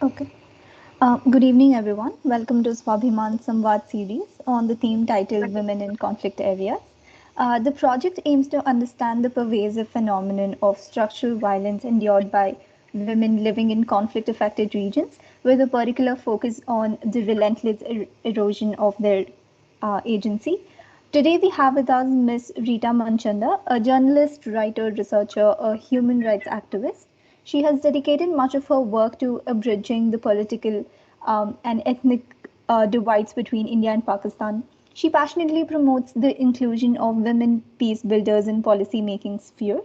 Okay. Good evening, everyone. Welcome to Swabhimaan Samvaad series on the theme titled Women in Conflict Areas. The project aims to understand the pervasive phenomenon of structural violence endured by women living in conflict affected regions, with a particular focus on the relentless erosion of their agency. Today, we have with us Ms. Rita Manchanda, a journalist, writer, researcher, a human rights activist. She has dedicated much of her work to bridging the political and ethnic divides between India and Pakistan. She passionately promotes the inclusion of women peace builders in policy making sphere,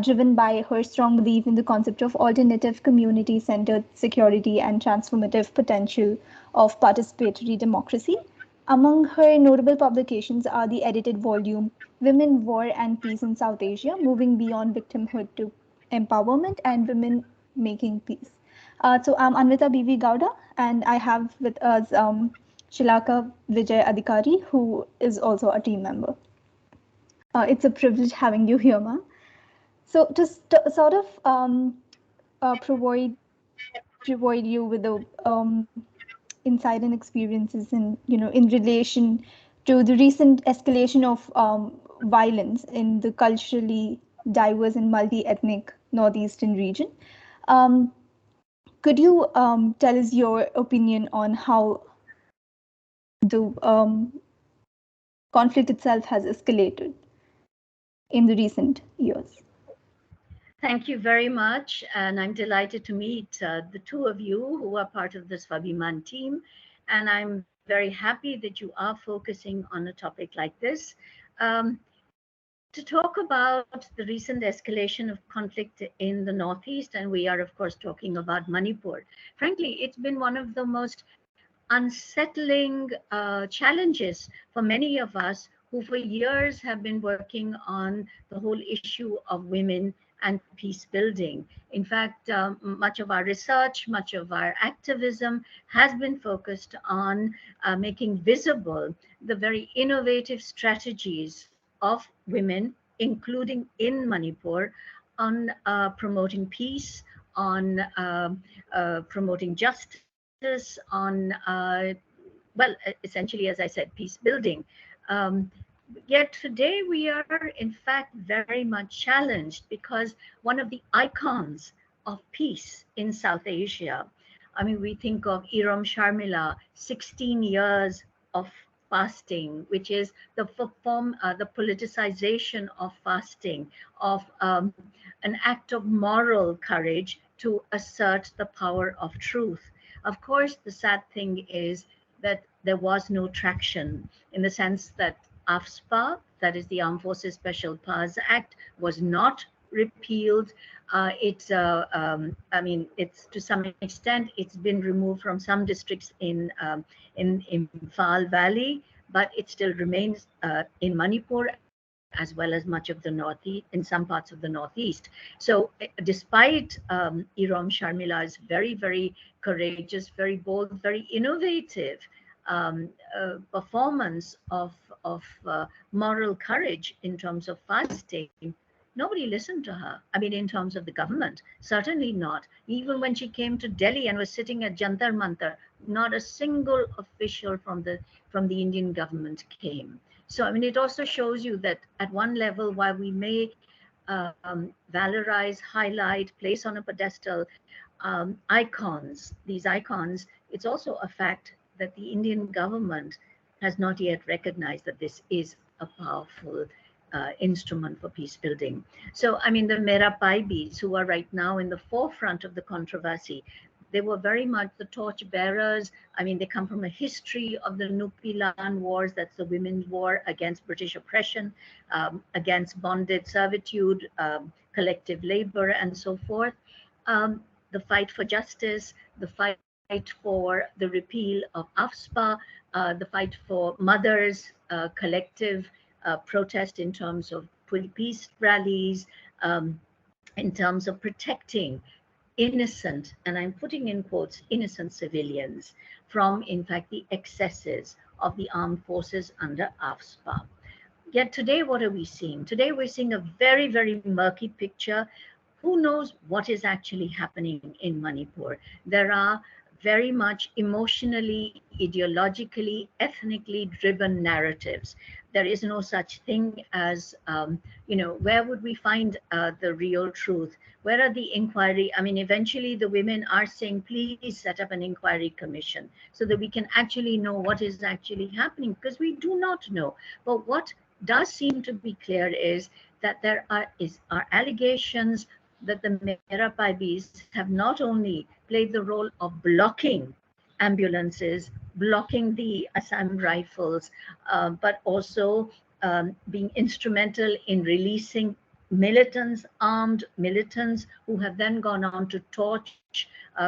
driven by her strong belief in the concept of alternative community centered security and transformative potential of participatory democracy. Among her notable publications are the edited volume Women, War and Peace in South Asia, Moving Beyond Victimhood to Empowerment, and Women Making Peace. So I'm Anvita B.V. Gowda, and I have with us Shilaka Vijay Adhikari, who is also a team member. It's a privilege having you here, ma'am. So to sort of provide you with the insight and experiences in relation to the recent escalation of violence in the culturally diverse and multi-ethnic northeastern region. Um, could you tell us your opinion on how the conflict itself has escalated in the recent years? Thank you very much. And I'm delighted to meet the two of you who are part of the Swabhimaan team. And I'm very happy that you are focusing on a topic like this. Um, to talk about the recent escalation of conflict in the Northeast, and we are, of course, talking about Manipur. Frankly, it's been one of the most unsettling challenges for many of us who for years have been working on the whole issue of women and peace building. In fact, much of our research, much of our activism has been focused on making visible the very innovative strategies of women, including in Manipur, on promoting peace, on promoting justice, on essentially, as I said, peace building. Um, Yet today we are, in fact, very much challenged because one of the icons of peace in South Asia, I mean, we think of Iram Sharmila, 16 years of fasting, which is the politicization of fasting, of an act of moral courage to assert the power of truth. Of course, the sad thing is that there was no traction in the sense that AFSPA, that is the Armed Forces Special Powers Act, was not repealed. I mean, it's to some extent it's been removed from some districts in Imphal Valley, but it still remains in Manipur as well as much of the northeast, in some parts of the northeast. So, despite Iram Sharmila's very courageous, very bold, very innovative performance of moral courage in terms of fasting, nobody listened to her. I mean, in terms of the government, certainly not. Even when she came to Delhi and was sitting at Jantar Mantar, not a single official from the Indian government came. So, I mean, it also shows you that at one level, while we may valorize, highlight, place on a pedestal icons, these icons, it's also a fact that the Indian government has not yet recognized that this is a powerful instrument for peace building. So, I mean, the Mera Paibis, who are right now in the forefront of the controversy, they were very much the torch bearers. I mean, they come from a history of the Nupilan Wars, that's the women's war against British oppression, against bonded servitude, collective labor, and so forth. The fight for justice, the fight for the repeal of AFSPA, the fight for mothers, collective protest in terms of peace rallies, in terms of protecting innocent, and I'm putting in quotes, innocent civilians from, in fact, the excesses of the armed forces under AFSPA. Yet today, what are we seeing? Today, we're seeing a very murky picture. who knows what is actually happening in Manipur? There are very much emotionally, ideologically, ethnically driven narratives. There is no such thing as, where would we find the real truth? Where are the inquiry? I mean, eventually the women are saying, please set up an inquiry commission so that we can actually know what is actually happening, because we do not know. But what does seem to be clear is that are allegations that the Merapaibis have not only played the role of blocking ambulances, blocking the Assam rifles, but also being instrumental in releasing militants, armed militants, who have then gone on to torch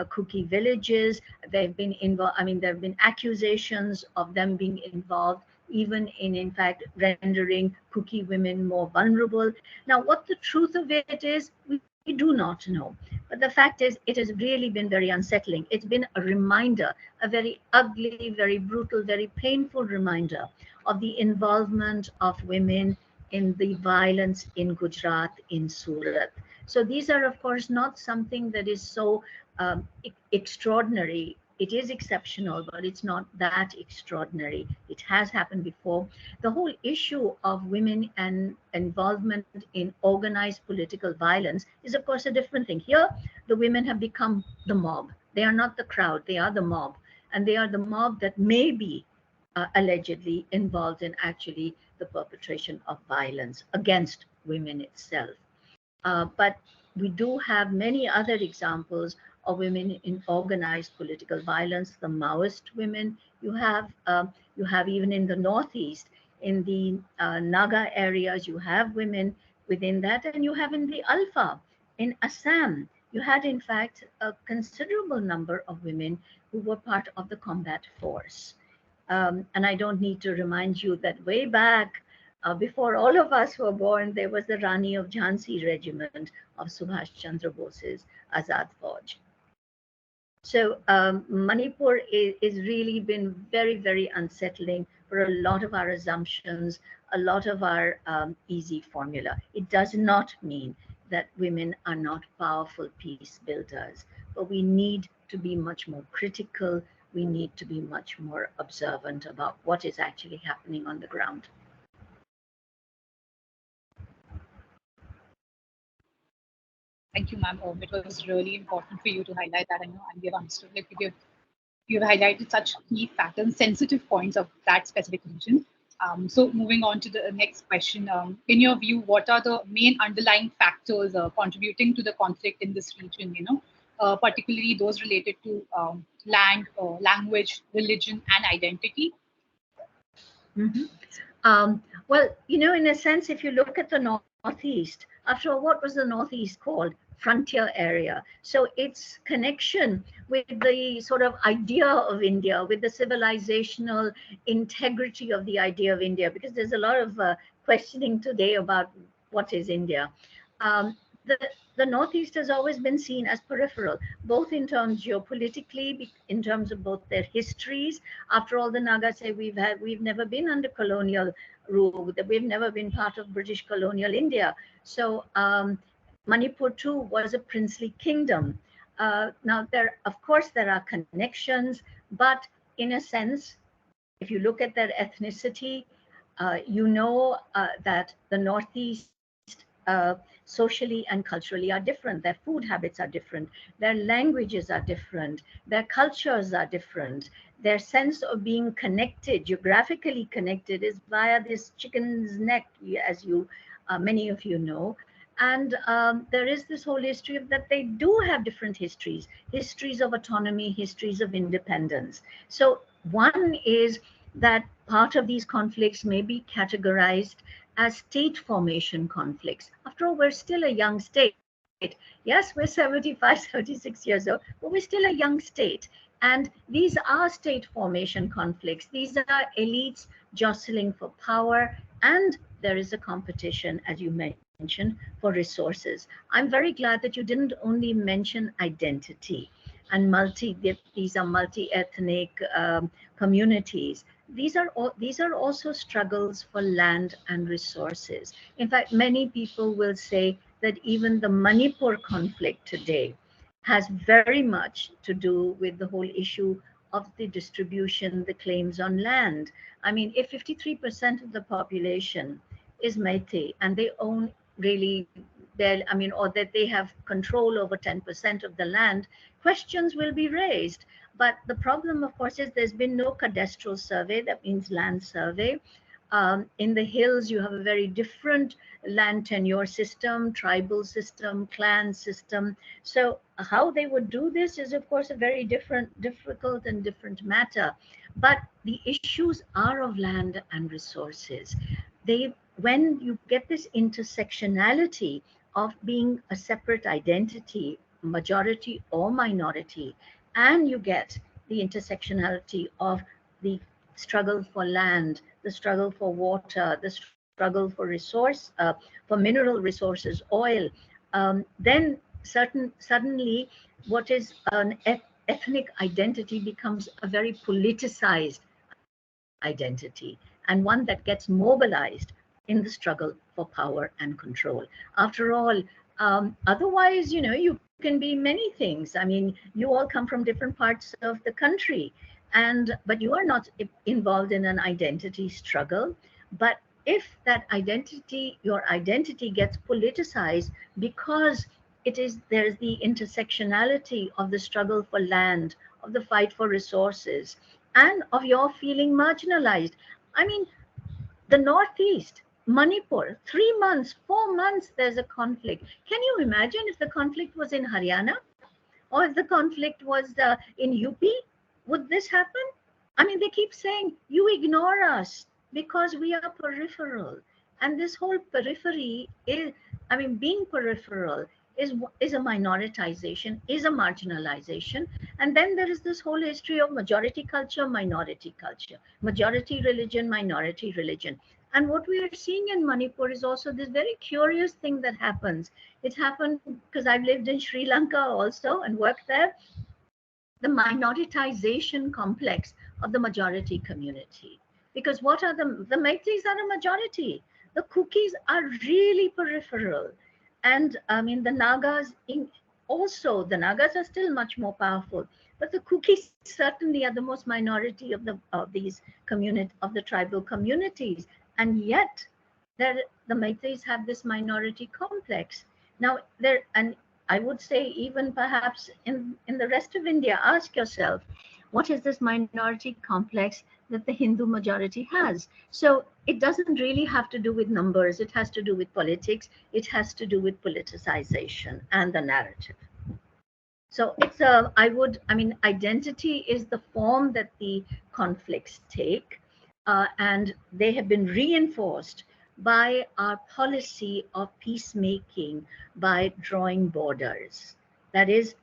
Kuki villages. They've been involved. I mean, there have been accusations of them being involved, even in fact, rendering Kuki women more vulnerable. Now, what the truth of it is, we do not know. But the fact is, it has really been very unsettling. It's been a reminder, a very ugly, very brutal, very painful reminder of the involvement of women in the violence in Gujarat, in Surat. So these are, of course, not something that is so extraordinary. It is exceptional, but it's not that extraordinary. It has happened before. The whole issue of women and involvement in organized political violence is, of course, a different thing. Here, the women have become the mob. They are not the crowd, they are the mob. And they are the mob that may be allegedly involved in actually the perpetration of violence against women itself. But we do have many other examples of women in organized political violence. The Maoist women you have even in the Northeast, in the Naga areas, you have women within that, and you have in the Alpha, in Assam. You had, in fact, a considerable number of women who were part of the combat force. And I don't need to remind you that way back, before all of us were born, there was the Rani of Jhansi regiment of Subhash Chandra Bose's Azad Fauj. So Manipur is really been very, very unsettling for a lot of our assumptions, a lot of our easy formula. It does not mean that women are not powerful peace builders, but we need to be much more critical. We need to be much more observant about what is actually happening on the ground. Thank you, ma'am. It was really important for you to highlight that. I know, and we have understood. Like you've highlighted such key patterns, sensitive points of that specific region. So moving on to the next question. In your view, what are the main underlying factors contributing to the conflict in this region? Particularly those related to land, language, religion, and identity. Mm-hmm. Well, in a sense, if you look at the Northeast, after all, what was the Northeast called? Frontier area. So its connection with the sort of idea of India, with the civilizational integrity of the idea of India, because there's a lot of questioning today about what is India. Um, the, the Northeast has always been seen as peripheral, both in terms geopolitically, in terms of both their histories. After all, the Nagas say we've never been under colonial rule, that we've never been part of British colonial India. So Manipur too was a princely kingdom. Now of course, there are connections, but in a sense, if you look at their ethnicity, that the Northeast socially and culturally are different. Their food habits are different. Their languages are different. Their cultures are different. Their sense of being connected, geographically connected, is via this chicken's neck, as many of you know. And there is this whole history of that they do have different histories of autonomy, histories of independence. So one is that part of these conflicts may be categorized as state formation conflicts. After all, we're still a young state. Yes, we're 75, 76 years old, but we're still a young state. And these are state formation conflicts. These are elites jostling for power, and there is a competition, as you mentioned, for resources. I'm very glad that you didn't only mention identity and these are multi-ethnic communities. These are also struggles for land and resources. In fact, many people will say that even the Manipur conflict today has very much to do with the whole issue of the distribution, the claims on land. I mean, if 53% of the population is Meitei and they own really their, I mean, or that they have control over 10% of the land, questions will be raised. But the problem, of course, is there's been no cadastral survey, that means land survey. In the hills, you have a very different land tenure system, tribal system, clan system. So how they would do this is, of course, a very difficult and different matter. But the issues are of land and resources. When you get this intersectionality of being a separate identity, majority or minority, and you get the intersectionality of the struggle for land, the struggle for water, the struggle for for mineral resources, oil, then suddenly what is an ethnic identity becomes a very politicized identity, and one that gets mobilized in the struggle for power and control. After all, otherwise, you can be many things. I mean, you all come from different parts of the country, but you are not involved in an identity struggle. But if your identity gets politicized because there's the intersectionality of the struggle for land, of the fight for resources, and of your feeling marginalized. I mean, the Northeast, Manipur, 3 months, 4 months, there's a conflict. Can you imagine if the conflict was in Haryana or if the conflict was in UP? Would this happen? I mean, they keep saying, you ignore us because we are peripheral. And this whole periphery is, I mean, being peripheral is a minoritization, is a marginalization. And then there is this whole history of majority culture, minority culture, majority religion, minority religion. And what we are seeing in Manipur is also this very curious thing that happens. It happened because I've lived in Sri Lanka also and worked there. The minoritization complex of the majority community. Because what are the Maitris are a majority. The Kukis are really peripheral. And I mean, the Nagas, also, the Nagas are still much more powerful. But the Kukis certainly are the most minority of these of the tribal communities. And yet, the Maitris have this minority complex. Now, and I would say even perhaps in the rest of India, ask yourself, what is this minority complex that the Hindu majority has? So it doesn't really have to do with numbers. It has to do with politics. It has to do with politicization and the narrative. So I mean, identity is the form that the conflicts take, and they have been reinforced by our policy of peacemaking by drawing borders. That is,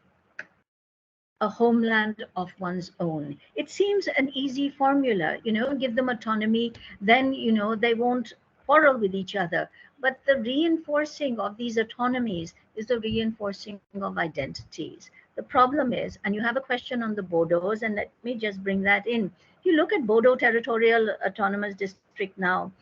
a homeland of one's own. It seems an easy formula, give them autonomy, then, they won't quarrel with each other. But the reinforcing of these autonomies is the reinforcing of identities. The problem is, and you have a question on the Bodos, and let me just bring that in. If you look at Bodo Territorial Autonomous District now,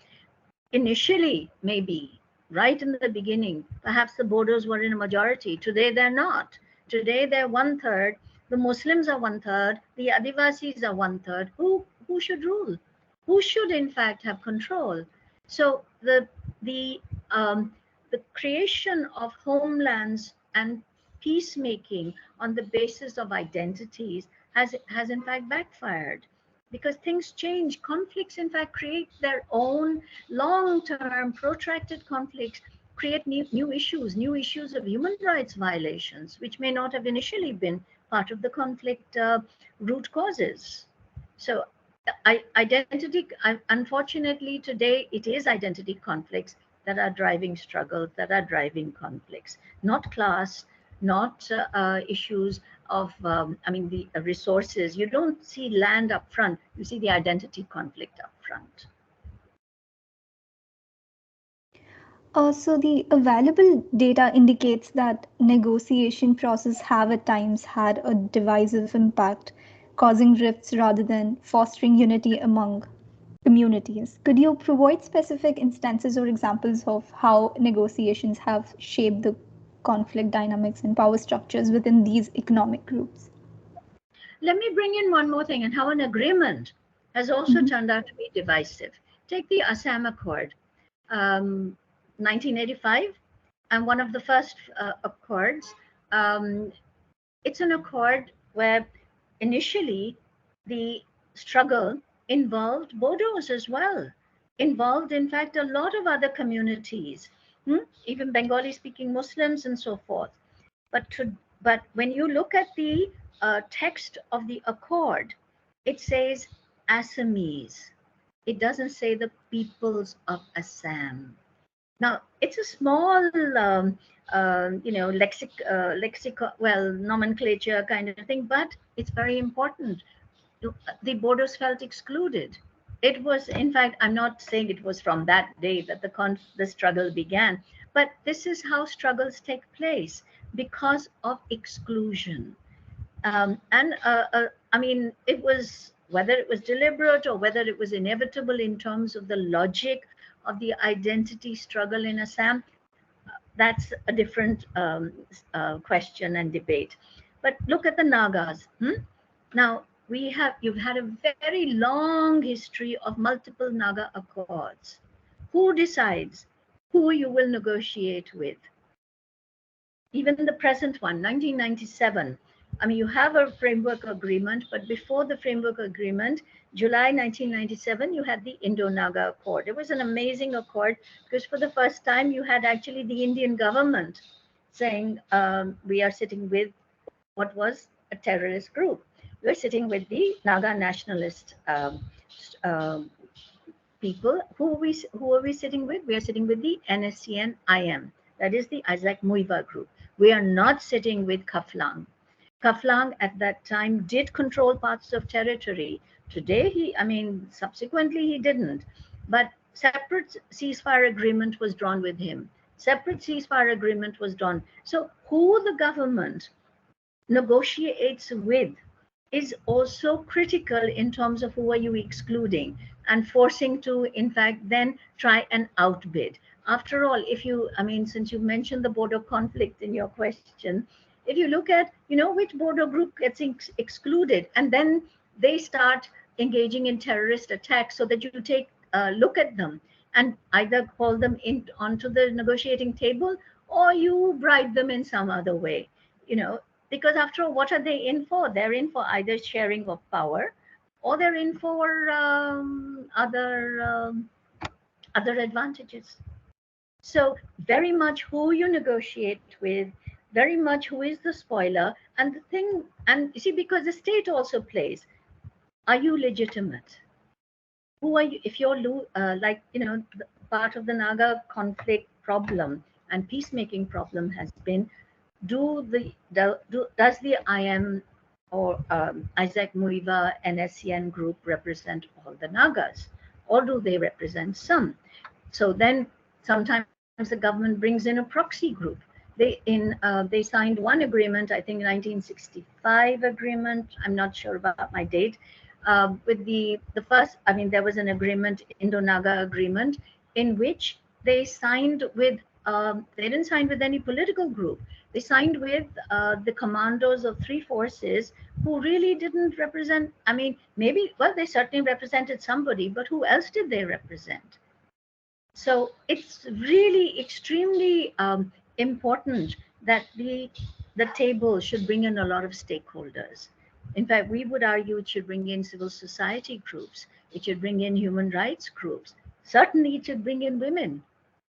initially, maybe, right in the beginning, perhaps the Bodos were in a majority. Today, they're not. Today, they're 1/3. The Muslims are 1/3. The Adivasis are 1/3. Who should rule? Who should, in fact, have control? So the creation of homelands and peacemaking on the basis of identities has in fact backfired, because things change. Conflicts, in fact, create their own long-term, protracted conflicts, create new issues of human rights violations, which may not have initially been part of the conflict root causes. So identity, unfortunately, today it is identity conflicts that are driving struggles, that are driving conflicts, not class, not issues of, I mean, the resources. You don't see land up front, you see the identity conflict up front. So the available data indicates that negotiation process have at times had a divisive impact, causing rifts rather than fostering unity among communities. Could you provide specific instances or examples of how negotiations have shaped the conflict dynamics and power structures within these economic groups? Let me bring in one more thing, and how an agreement has also Mhm. turned out to be divisive. Take the Assam Accord, 1985, and one of the first accords. Um, it's an accord where initially the struggle involved Bodos as well, involved, in fact, a lot of other communities, even Bengali speaking Muslims and so forth. But when you look at the text of the accord, it says Assamese. It doesn't say the peoples of Assam. Now, it's a small, nomenclature kind of thing, but it's very important. The Bodos felt excluded. It was, in fact, I'm not saying it was from that day that the struggle began, but this is how struggles take place because of exclusion. I mean, it was whether it was deliberate or whether it was inevitable in terms of the logic of the identity struggle in Assam. That's a different question and debate. But look at the Nagas. Now, you've had a very long history of multiple Naga accords. Who decides who you will negotiate with? Even the present one, 1997. I mean, you have a framework agreement, but before the framework agreement, July 1997, you had the Indo-Naga Accord. It was an amazing accord because for the first time, you had actually the Indian government saying, we are sitting with what was a terrorist group. We're sitting with the Naga nationalist um, people. Who are we sitting with? We are sitting with the NSCN IM. That is the Isaac Muiva group. We are not sitting with Kaflang. Kaflang at that time did control parts of territory. Today, subsequently he didn't. But separate ceasefire agreement was drawn with him. Separate ceasefire agreement was drawn. So who the government negotiates with is also critical in terms of who are you excluding and forcing to, in fact, then try and outbid. After all, since you mentioned the border conflict in your question, if you look at, which border group gets excluded, and then they start engaging in terrorist attacks so that you take a look at them and either call them in onto the negotiating table or you bribe them in some other way. You know, because after all, what are they in for? They're in for either sharing of power or they're in for other advantages. So very much who you negotiate with, very much who is the spoiler, and the thing, and you see, because the state also plays. Are you legitimate? Who are you? If you're part of the Naga conflict problem and peacemaking problem has been, does the IM or Isaac Muiva NSCN group represent all the Nagas, or do they represent some? So then sometimes the government brings in a proxy group. They signed one agreement, I think 1965 agreement. I'm not sure about my date. With the first, there was an agreement, Indo-Naga agreement, in which they signed with. They didn't sign with any political group. They signed with the commandos of three forces who really didn't represent. They certainly represented somebody, but who else did they represent? So it's really extremely important that the table should bring in a lot of stakeholders. In fact, we would argue it should bring in civil society groups. It should bring in human rights groups. Certainly, it should bring in women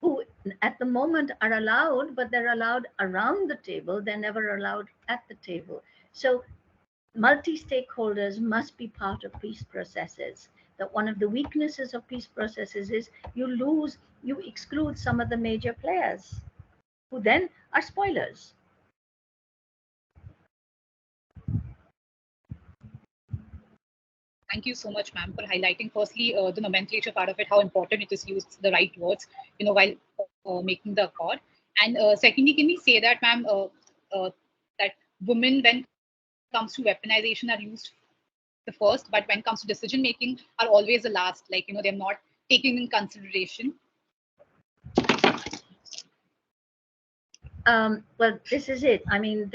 who at the moment are allowed, but they're allowed around the table. They're never allowed at the table. So multi-stakeholders must be part of peace processes. That one of the weaknesses of peace processes is you exclude some of the major players who then are spoilers. Thank you so much, ma'am, for highlighting firstly the nomenclature part of it, how important it is to use the right words, while making the accord. And secondly, can we say that, ma'am, that women, when it comes to weaponization, are used the first, but when it comes to decision making, are always the last. Like, they're not taking in consideration. Well, this is it. I mean,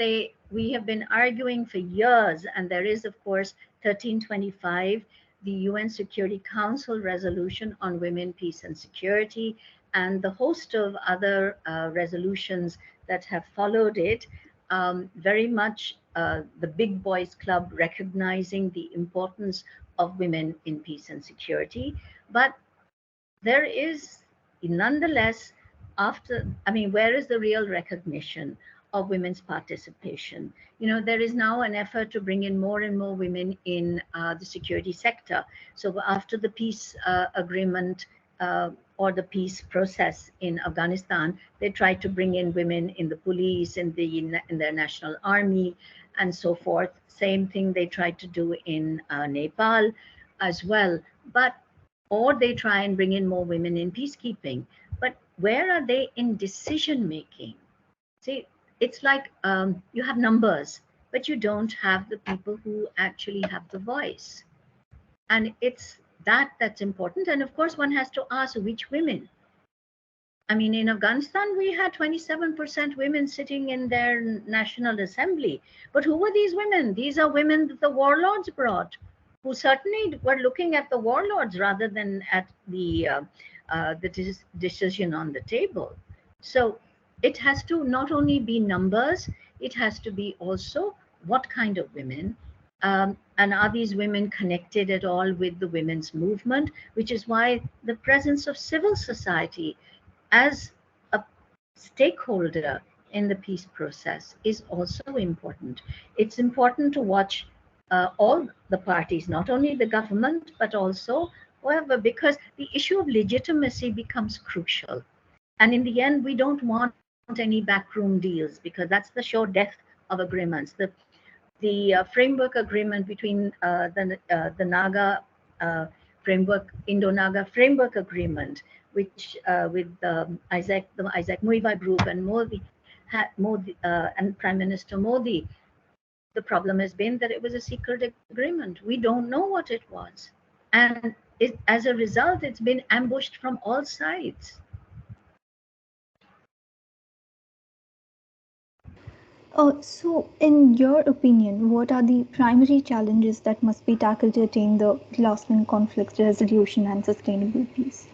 we have been arguing for years, and there is, of course, 1325, the UN Security Council resolution on women, peace, and security, and the host of other resolutions that have followed it. Very much the big boys club recognizing the importance of women in peace and security, but there is nonetheless, after, I mean, where is the real recognition of women's participation? There is now an effort to bring in more and more women in the security sector. So after the peace agreement or the peace process in Afghanistan, they tried to bring in women in the police, in their national army, and so forth. Same thing they tried to do in Nepal as well. But or they try and bring in more women in peacekeeping. But where are they in decision making? See, it's like you have numbers, but you don't have the people who actually have the voice. And it's that's important. And of course, one has to ask which women. I mean, in Afghanistan, we had 27% women sitting in their National Assembly. But who were these women? These are women that the warlords brought, who certainly were looking at the warlords rather than at the decision on the table. So it has to not only be numbers, it has to be also what kind of women. And are these women connected at all with the women's movement? Which is why the presence of civil society as a stakeholder in the peace process is also important. It's important to watch all the parties, not only the government, but also whoever, because the issue of legitimacy becomes crucial. And in the end, we don't want any backroom deals because that's the sure death of agreements. The framework agreement between the Naga framework, Indo-Naga framework agreement, which with the Isaac Muiva group and Modi and Prime Minister Modi, the problem has been that it was a secret agreement. We don't know what it was, and as a result, it's been ambushed from all sides. So, in your opinion, what are the primary challenges that must be tackled to attain the lasting conflict resolution and sustainable peace?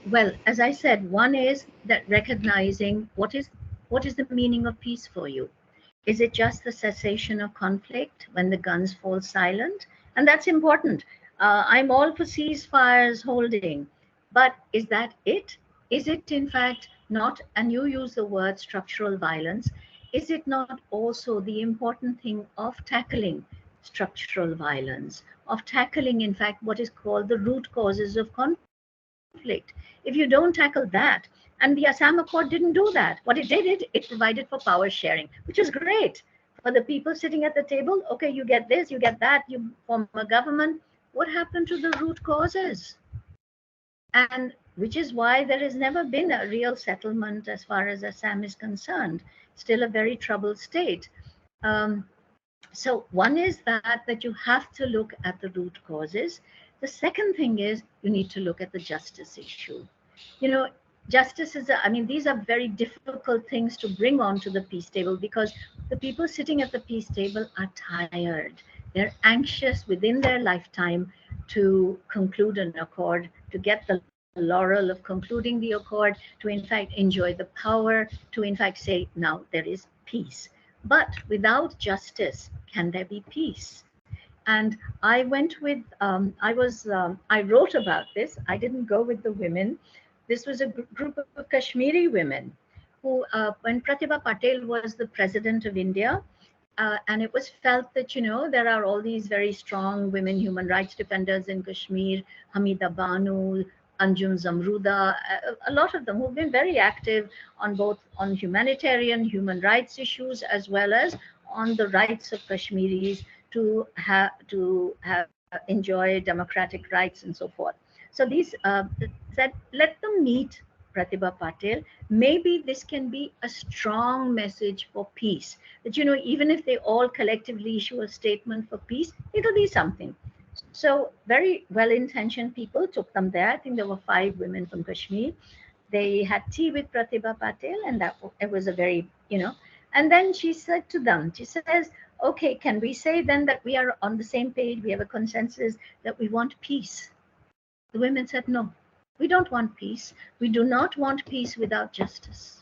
Well, as I said, one is that recognizing what is the meaning of peace for you. Is it just the cessation of conflict when the guns fall silent? And that's important. I'm all for ceasefires holding, but is that it? Is it in fact not, and you use the word structural violence, is it not also the important thing of tackling structural violence, of tackling, in fact, what is called the root causes of conflict? If you don't tackle that, and the Assam Accord didn't do that. What it did, it provided for power sharing, which was great for the people sitting at the table. Okay, you get this, you get that, you form a government. What happened to the root causes? And which is why there has never been a real settlement as far as Assam is concerned. Still a very troubled state. Um, so one is that you have to look at the root causes. The second thing is you need to look at the justice issue. You know, justice is, I mean, these are very difficult things to bring onto the peace table because the people sitting at the peace table are tired. They're anxious within their lifetime to conclude an accord, to get the laurel of concluding the accord, to in fact enjoy the power, to in fact say, now there is peace. But without justice, can there be peace? And I went with, I wrote about this. I didn't go with the women. This was a group of Kashmiri women who, when Pratibha Patel was the president of India, and it was felt that, there are all these very strong women human rights defenders in Kashmir, Hamida Banu, Anjum Zamruda, a lot of them who've been very active on both on humanitarian, human rights issues, as well as on the rights of Kashmiris to enjoy democratic rights and so forth. So these said, let them meet Pratibha Patil, maybe this can be a strong message for peace. That, even if they all collectively issue a statement for peace, it'll be something. So very well-intentioned people took them there. I think there were 5 women from Kashmir. They had tea with Pratibha Patil, and that it was a very, And then she said to them, she says, "Okay, can we say then that we are on the same page? We have a consensus that we want peace." The women said, "No, we don't want peace. We do not want peace without justice."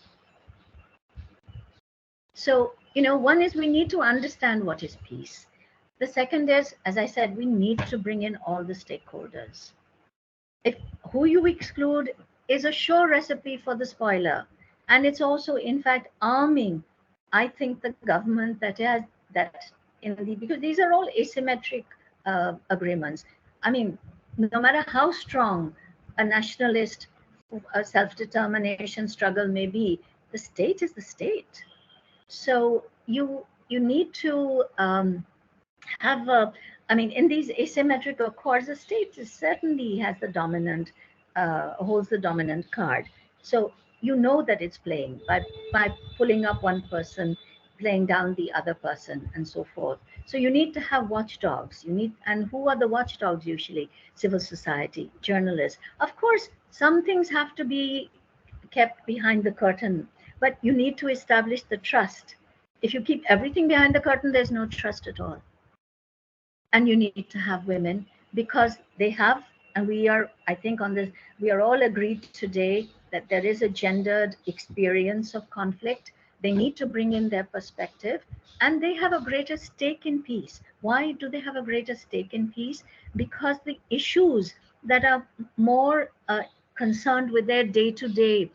So, one is we need to understand what is peace. The second is, as I said, we need to bring in all the stakeholders. If who you exclude is a sure recipe for the spoiler, and it's also, in fact, arming, I think, the government that has that because these are all asymmetric agreements. I mean, no matter how strong a nationalist self-determination struggle may be, the state is the state. So you need to have a, I mean, in these asymmetric accords, the state certainly has the dominant, holds the dominant card. So you know that it's playing by pulling up one person, playing down the other person, and so forth. So you need to have watchdogs. And who are the watchdogs usually? Civil society, journalists. Of course, some things have to be kept behind the curtain, but you need to establish the trust. If you keep everything behind the curtain, there's no trust at all. And you need to have women because they have, and we are, I think, on this, we are all agreed today that there is a gendered experience of conflict. They need to bring in their perspective, and they have a greater stake in peace. Why do they have a greater stake in peace? Because the issues that are more concerned with their day-to-day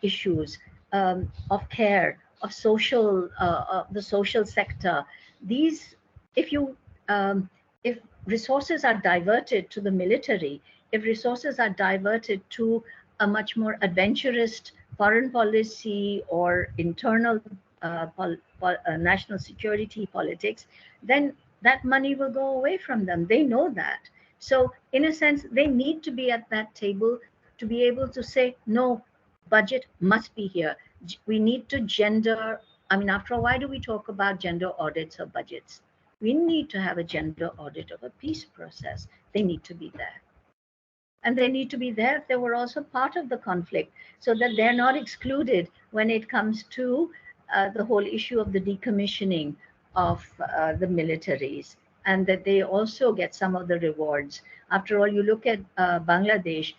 issues of care, of the social sector, these, if you if resources are diverted to the military, if resources are diverted to a much more adventurous foreign policy or internal national security politics, then that money will go away from them. They know that. So, in a sense, they need to be at that table to be able to say, no, budget must be here. We need to gender. I mean, after all, why do we talk about gender audits of budgets? We need to have a gender audit of a peace process. They need to be there. And they need to be there if they were also part of the conflict, so that they're not excluded when it comes to the whole issue of the decommissioning of the militaries, and that they also get some of the rewards. After all, you look at Bangladesh,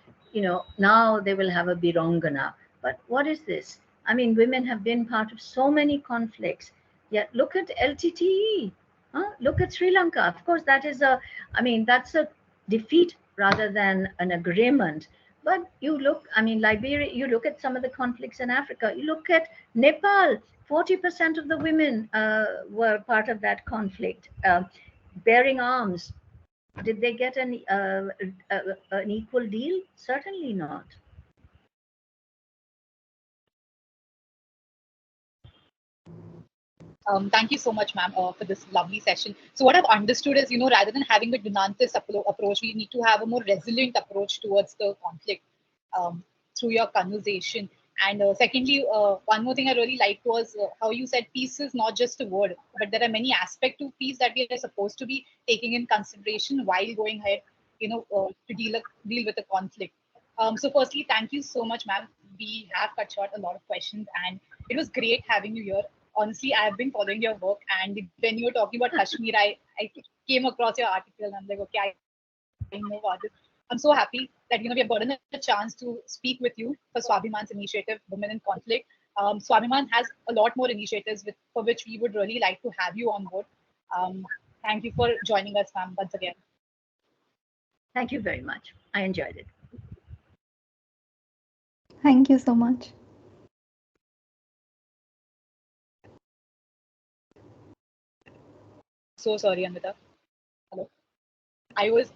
now they will have a Birongana. But what is this? I mean, women have been part of so many conflicts. Yet look at LTTE. Huh? Look at Sri Lanka. Of course, that's a defeat rather than an agreement. But you look, I mean, Liberia, you look at some of the conflicts in Africa, you look at Nepal, 40% of the women were part of that conflict, bearing arms. Did they get an equal deal? Certainly not. Thank you so much, ma'am, for this lovely session. So what I've understood is, rather than having a Dunantis approach, we need to have a more resilient approach towards the conflict through your conversation. And secondly, one more thing I really liked was how you said peace is not just a word, but there are many aspects to peace that we are supposed to be taking in consideration while going ahead, to deal with the conflict. So firstly, thank you so much, ma'am. We have cut short a lot of questions, and it was great having you here. Honestly, I have been following your work, and when you were talking about Kashmir, I came across your article, and I'm like, okay, I know about this. I'm so happy that we have gotten a chance to speak with you for Swabhimaan's initiative, Women in Conflict. Swabhimaan has a lot more initiatives for which we would really like to have you on board. Um, Thank you for joining us, ma'am, once again. Thank you very much. I enjoyed it. Thank you so much. So sorry, Amrita. Hello. I was